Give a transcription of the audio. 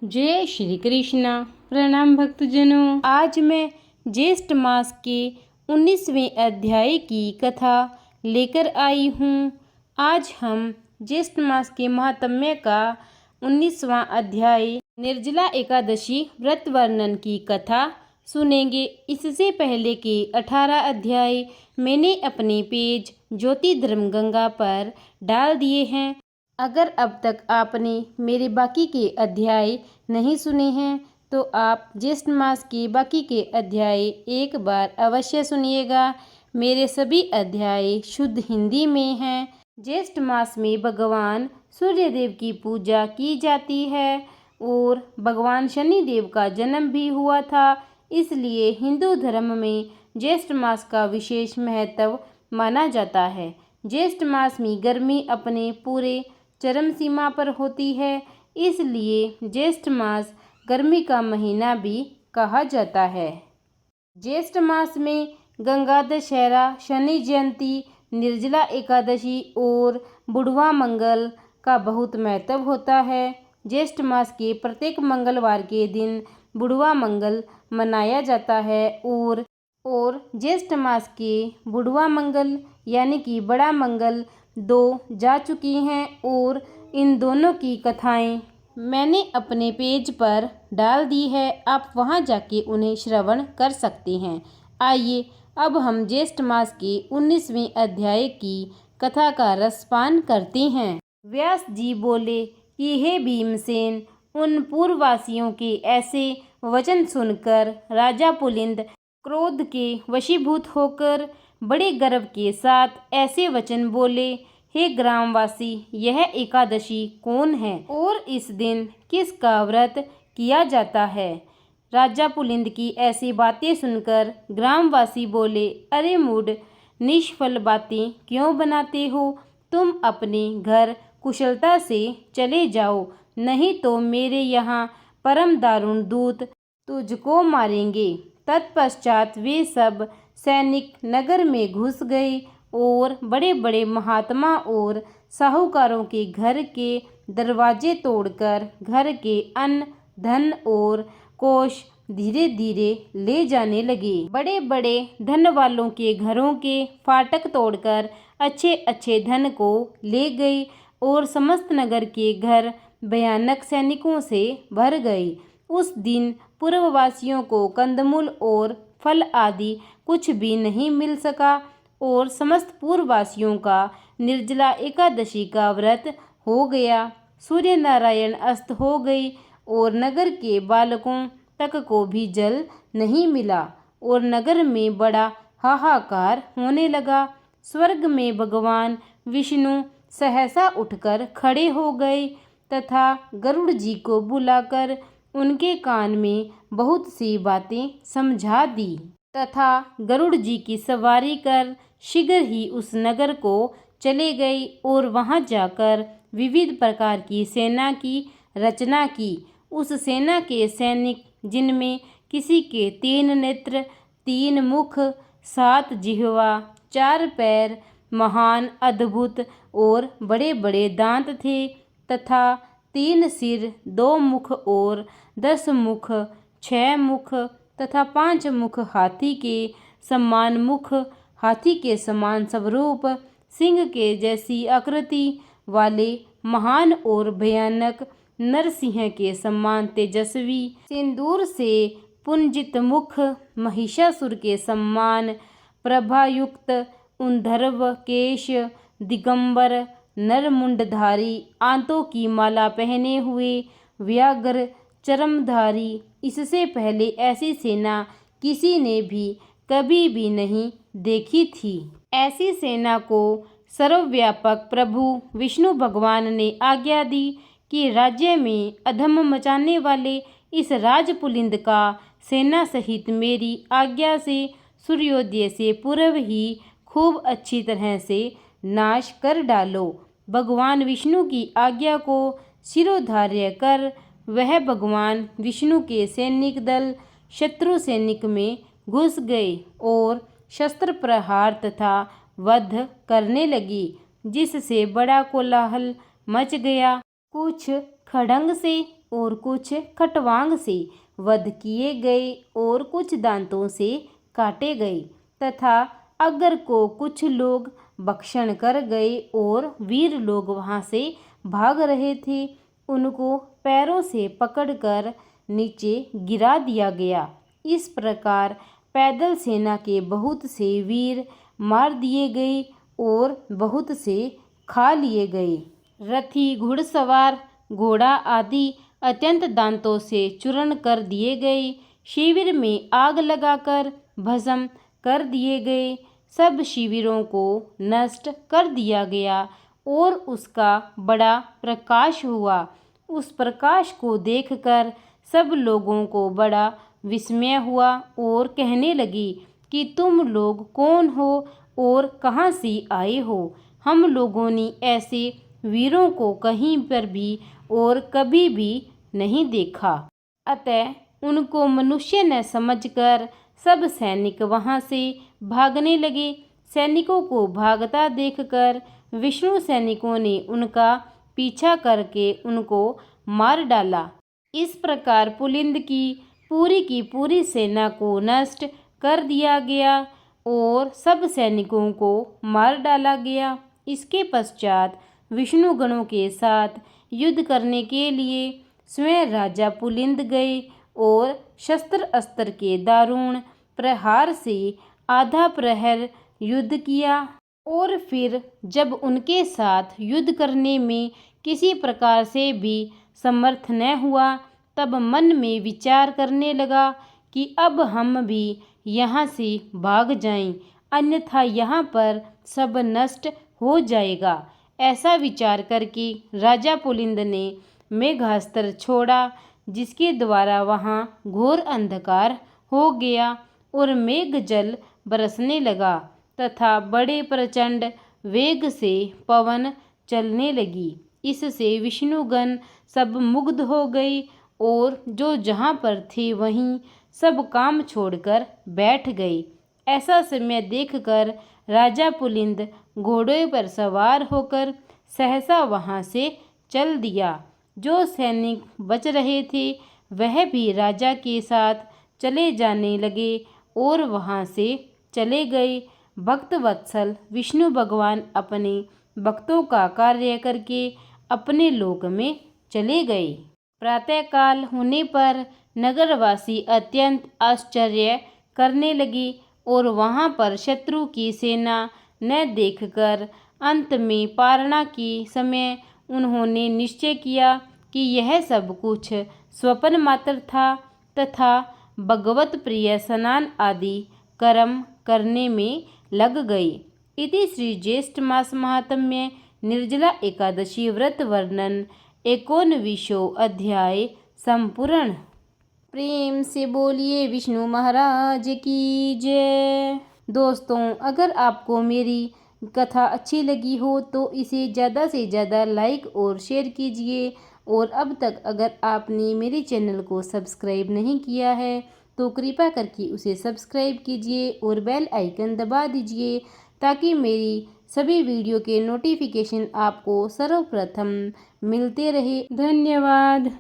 जय श्री कृष्णा। प्रणाम भक्तजनों। आज मैं ज्येष्ठ मास के 19वें अध्याय की कथा लेकर आई हूँ। आज हम ज्येष्ठ मास के महात्म्य का 19वां अध्याय निर्जला एकादशी व्रत वर्णन की कथा सुनेंगे। इससे पहले के 18 अध्याय मैंने अपने पेज ज्योति धर्म गंगा पर डाल दिए हैं। अगर अब तक आपने मेरे बाकी के अध्याय नहीं सुने हैं तो आप ज्येष्ठ मास के बाकी के अध्याय एक बार अवश्य सुनिएगा। मेरे सभी अध्याय शुद्ध हिंदी में हैं। ज्येष्ठ मास में भगवान सूर्यदेव की पूजा की जाती है और भगवान शनिदेव का जन्म भी हुआ था, इसलिए हिंदू धर्म में ज्येष्ठ मास का विशेष महत्व माना जाता है। ज्येष्ठ मास में गर्मी अपने पूरे चरम सीमा पर होती है, इसलिए ज्येष्ठ मास गर्मी का महीना भी कहा जाता है। ज्येष्ठ मास में गंगा दशहरा, शनि जयंती, निर्जला एकादशी और बुढ़वा मंगल का बहुत महत्व होता है। ज्येष्ठ मास के प्रत्येक मंगलवार के दिन बुढ़वा मंगल मनाया जाता है और ज्येष्ठ मास के बुढ़वा मंगल यानी कि बड़ा मंगल 2 जा चुकी हैं और इन दोनों की कथाएं मैंने अपने पेज पर डाल दी है। आप वहां जाके उन्हें श्रवण कर सकते हैं। आइए अब हम ज्येष्ठ मास के 19वें अध्याय की कथा का रसपान करते हैं। व्यास जी बोले कि हे भीमसेन, उन पूर्ववासियों के ऐसे वचन सुनकर राजा पुलिंद क्रोध के वशीभूत होकर बड़े गर्व के साथ ऐसे वचन बोले, हे ग्रामवासी, यह एकादशी कौन है और इस दिन किसका व्रत किया जाता है। राजा पुलिंद की ऐसी बातें सुनकर ग्रामवासी बोले, अरे मूढ़, निष्फल बातें क्यों बनाते हो? तुम अपने घर कुशलता से चले जाओ, नहीं तो मेरे यहाँ परम दारुण दूत तुझको मारेंगे। तत्पश्चात वे सब सैनिक नगर में घुस गए और बड़े बड़े महात्मा और साहूकारों के घर के दरवाजे तोड़कर घर के अन्न धन और कोष धीरे धीरे ले जाने लगे। बड़े बड़े धन वालों के घरों के फाटक तोड़कर अच्छे अच्छे धन को ले गई और समस्त नगर के घर भयानक सैनिकों से भर गए। उस दिन पूर्ववासियों को कंदमूल और फल आदि कुछ भी नहीं मिल सका और समस्त पूर्ववासियों का निर्जला एकादशी का व्रत हो गया। सूर्य नारायण अस्त हो गई और नगर के बालकों तक को भी जल नहीं मिला और नगर में बड़ा हाहाकार होने लगा। स्वर्ग में भगवान विष्णु सहसा उठकर खड़े हो गए तथा गरुड़ जी को बुलाकर उनके कान में बहुत सी बातें समझा दी तथा गरुड़ जी की सवारी कर शीघ्र ही उस नगर को चले गए और वहां जाकर विविध प्रकार की सेना की रचना की। उस सेना के सैनिक, जिनमें किसी के 3 नेत्र, 3 मुख, 7 जिह्वा, 4 पैर, महान, अद्भुत और बड़े बड़े दांत थे तथा 3 सिर, 2 मुख और 10 मुख, 6 मुख तथा 5 मुख, हाथी के समान मुख, हाथी के समान स्वरूप, सिंह के जैसी आकृति वाले महान और भयानक, नरसिंह के समान तेजस्वी, सिंदूर से पुंजित मुख, महिषासुर के समान प्रभायुक्त, ऊर्ध्व केश, दिगंबर, नरमुंडधारी, आंतों की माला पहने हुए, व्याघ्र चरमधारी। इससे पहले ऐसी सेना किसी ने भी कभी भी नहीं देखी थी। ऐसी सेना को सर्वव्यापक प्रभु विष्णु भगवान ने आज्ञा दी कि राज्य में अधम मचाने वाले इस राजपुलिंद का सेना सहित मेरी आज्ञा से सूर्योदय से पूर्व ही खूब अच्छी तरह से नाश कर डालो। भगवान विष्णु की आज्ञा को शिरोधार्य कर वह भगवान विष्णु के सैनिक दल शत्रु सैनिक में घुस गए और शस्त्र प्रहार तथा वध करने लगी, जिससे बड़ा कोलाहल मच गया। कुछ खड़ंग से और कुछ खटवांग से वध किए गए और कुछ दांतों से काटे गए तथा अगर को कुछ लोग भक्षण कर गए और वीर लोग वहाँ से भाग रहे थे उनको पैरों से पकड़कर नीचे गिरा दिया गया। इस प्रकार पैदल सेना के बहुत से वीर मार दिए गए और बहुत से खा लिए गए। रथी घुड़सवार घोड़ा आदि अत्यंत दांतों से चूर्ण कर दिए गए। शिविर में आग लगाकर भस्म कर दिए गए। सब शिविरों को नष्ट कर दिया गया और उसका बड़ा प्रकाश हुआ। उस प्रकाश को देखकर सब लोगों को बड़ा विस्मय हुआ और कहने लगी कि तुम लोग कौन हो और कहाँ से आए हो। हम लोगों ने ऐसे वीरों को कहीं पर भी और कभी भी नहीं देखा। अतः उनको मनुष्य न समझकर सब सैनिक वहाँ से भागने लगे। सैनिकों को भागता देखकर विष्णु सैनिकों ने उनका पीछा करके उनको मार डाला। इस प्रकार पुलिंद की पूरी सेना को नष्ट कर दिया गया और सब सैनिकों को मार डाला गया। इसके पश्चात विष्णु गणों के साथ युद्ध करने के लिए स्वयं राजा पुलिंद गए और शस्त्र अस्त्र के दारुण प्रहार से आधा प्रहर युद्ध किया और फिर जब उनके साथ युद्ध करने में किसी प्रकार से भी समर्थ न हुआ तब मन में विचार करने लगा कि अब हम भी यहाँ से भाग जाएं, अन्यथा यहाँ पर सब नष्ट हो जाएगा। ऐसा विचार करके राजा पुलिंद ने मेघास्त्र छोड़ा जिसके द्वारा वहाँ घोर अंधकार हो गया और मेघ जल बरसने लगा तथा बड़े प्रचंड वेग से पवन चलने लगी। इससे विष्णुगण सब मुग्ध हो गए और जो जहाँ पर थे वहीं सब काम छोड़कर बैठ गए। ऐसा समय देखकर राजा पुलिंद घोड़े पर सवार होकर सहसा वहाँ से चल दिया। जो सैनिक बच रहे थे वह भी राजा के साथ चले जाने लगे और वहाँ से चले गए। भक्त वत्सल विष्णु भगवान अपने भक्तों का कार्य करके अपने लोक में चले गए। प्रातःकाल होने पर नगरवासी अत्यंत आश्चर्य करने लगे और वहाँ पर शत्रु की सेना न देखकर अंत में पारणा के समय उन्होंने निश्चय किया कि यह सब कुछ स्वप्न मात्र था तथा भगवत प्रिय स्नान आदि कर्म करने में लग गए। इति श्री ज्येष्ठ मास महात्म्य निर्जला एकादशी व्रत वर्णन 19वां अध्याय संपूर्ण। प्रेम से बोलिए विष्णु महाराज की जय। दोस्तों, अगर आपको मेरी कथा अच्छी लगी हो तो इसे ज़्यादा से ज़्यादा लाइक और शेयर कीजिए और अब तक अगर आपने मेरे चैनल को सब्सक्राइब नहीं किया है तो कृपया करके उसे सब्सक्राइब कीजिए और बेल आइकन दबा दीजिए ताकि मेरी सभी वीडियो के नोटिफिकेशन आपको सर्वप्रथम मिलते रहे। धन्यवाद।